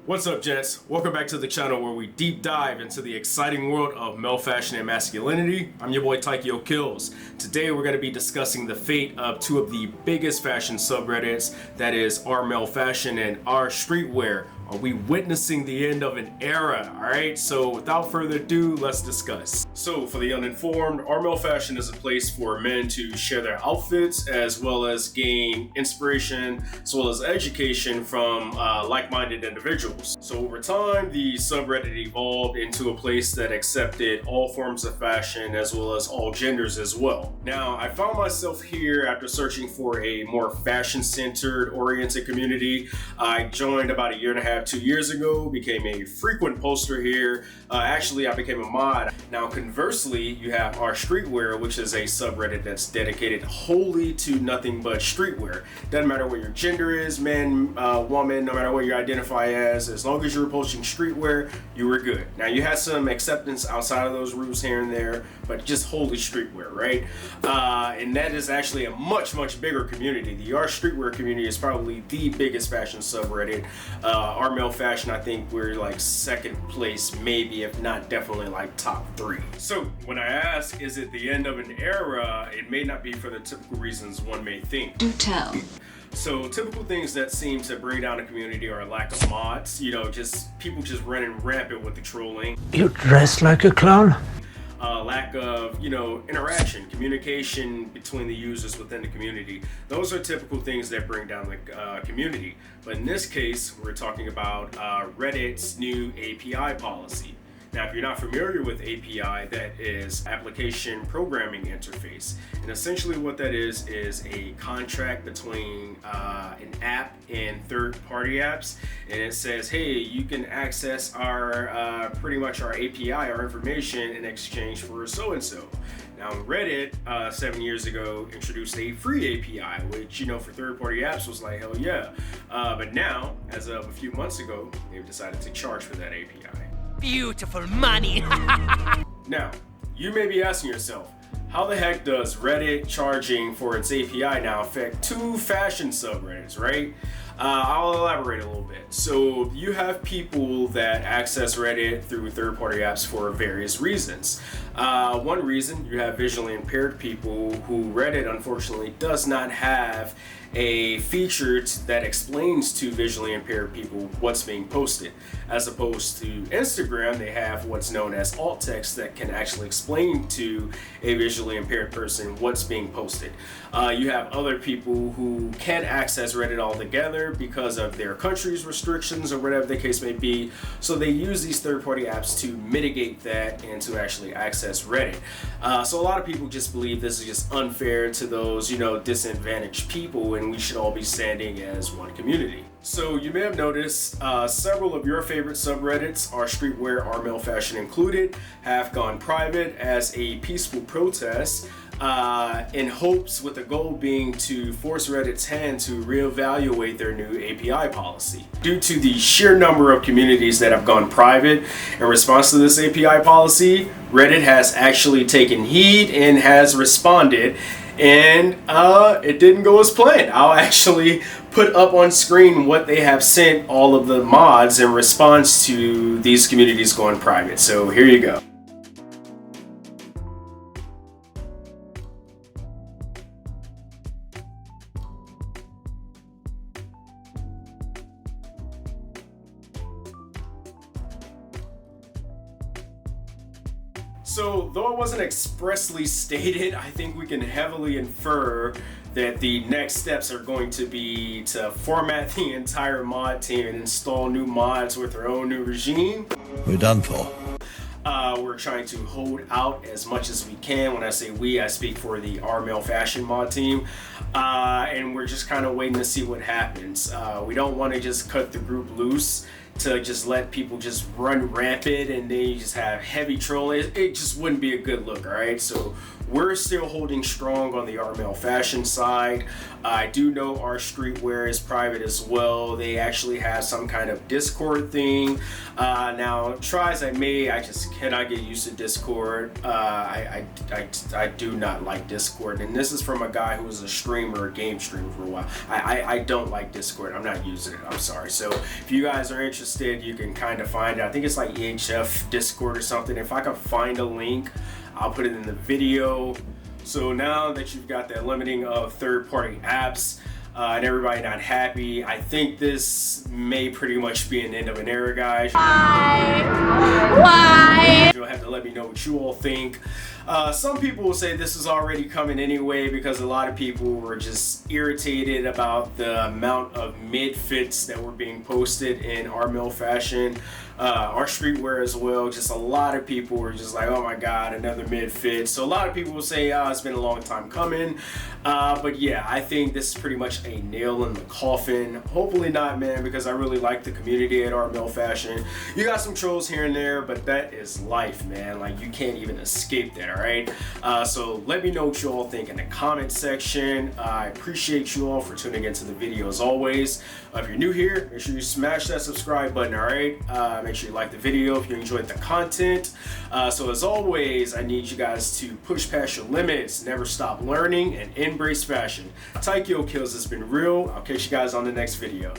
What's up, gents? Welcome back to the channel where we deep dive into the exciting world of male fashion and masculinity. I'm your boy Taikyokills. Today we're going to be discussing the fate of two of the biggest fashion subreddits, that is our Malefashion and our Streetwear. Are we witnessing the end of an era? Alright, so without further ado, let's discuss. So for the uninformed, our Malefashion is a place for men to share their outfits as well as gain inspiration as well as education from like-minded individuals. So over time, the subreddit evolved into a place that accepted all forms of fashion as well as all genders as well. Now, I found myself here after searching for a more fashion-centered oriented community. I joined about a year and a half, 2 years ago, became a frequent poster here. Actually, I became a mod. Now, conversely, you have our Streetwear, which is a subreddit that's dedicated wholly to nothing but streetwear. Doesn't matter what your gender is, man, woman, no matter what you identify as long as you're posting streetwear, you were good. Now, you had some acceptance outside of those rules here and there, but just wholly streetwear, right? And that is actually a much bigger community. The our Streetwear community is probably the biggest fashion subreddit. Our Malefashion, I think we're like second place, maybe, if not definitely like top 3. So when I ask, is it the end of an era, it may not be for the typical reasons one may think. Do tell. So typical things that seem to bring down a community are lack of mods, just people just running rampant with the trolling. You dress like a clown? Lack of, interaction, communication between the users within the community. Those are typical things that bring down the community. But in this case, we're talking about Reddit's new API policy. Now, if you're not familiar with API, that is Application Programming Interface. And essentially what that is a contract between an app and third-party apps. And it says, hey, you can access our, pretty much our API, our information in exchange for so-and-so. Now, Reddit, 7 years ago, introduced a free API, which, for third-party apps was like, hell yeah. But now, as of a few months ago, they've decided to charge for that API. Beautiful money. Now, you may be asking yourself, how the heck does Reddit charging for its API now affect two fashion subreddits, right? I'll elaborate a little bit. So you have people that access Reddit through third-party apps for various reasons. One reason, you have visually impaired people who Reddit unfortunately does not have a feature that explains to visually impaired people what's being posted. As opposed to Instagram, they have what's known as alt text that can actually explain to a visually impaired person what's being posted. You have other people who can't access Reddit altogether because of their country's restrictions or whatever the case may be. So they use these third-party apps to mitigate that and to actually access Reddit. So a lot of people just believe this is just unfair to those, disadvantaged people, and we should all be standing as one community. So you may have noticed several of your favorite subreddits, our Streetwear, our Malefashion included, have gone private as a peaceful protest in hopes with the goal being to force Reddit's hand to reevaluate their new API policy. Due to the sheer number of communities that have gone private in response to this API policy, Reddit has actually taken heed and has responded, and it didn't go as planned. I'll actually put up on screen what they have sent all of the mods in response to these communities going private. So here you go. So, though it wasn't expressly stated, I think we can heavily infer that the next steps are going to be to format the entire mod team and install new mods with their own new regime. We're done for. We're trying to hold out as much as we can. When I say we, I speak for the our Malefashion mod team. And we're just kind of waiting to see what happens. We don't want to just cut the group loose to just let people just run rampant and then you just have heavy trolling. It just wouldn't be a good look, all right? So we're still holding strong on the our Malefashion side. I do know our Streetwear is private as well. They actually have some kind of Discord thing. Now, try as I may, I just cannot get used to Discord. I do not like Discord, and this is from a guy who was a streamer, a game streamer for a while. I don't like Discord. I'm not using it. I'm sorry. So if you guys are interested, you can kind of find it. I think it's like EHF Discord or something. If I can find a link, I'll put it in the video. So now that you've got that limiting of third-party apps and everybody not happy, I think this may pretty much be an end of an era, guys. Why? You'll have to let me know what you all think. Some people will say this is already coming anyway because a lot of people were just irritated about the amount of mid-fits that were being posted in our Malefashion, our Streetwear as well. Just a lot of people were just like, oh my god, another mid-fit. So a lot of people will say, it's been a long time coming. But yeah, I think this is pretty much a nail in the coffin. Hopefully not, man, because I really like the community at our Malefashion. You got some trolls here and there, but that is life, man. Like, you can't even escape that. All right, so let me know what you all think in the comment section. I appreciate you all for tuning into the video as always. If you're new here, make sure you smash that subscribe button. All right, make sure you like the video if you enjoyed the content. So as always, I need you guys to push past your limits, never stop learning, and embrace fashion. Taikyokills has been real. I'll catch you guys on the next video.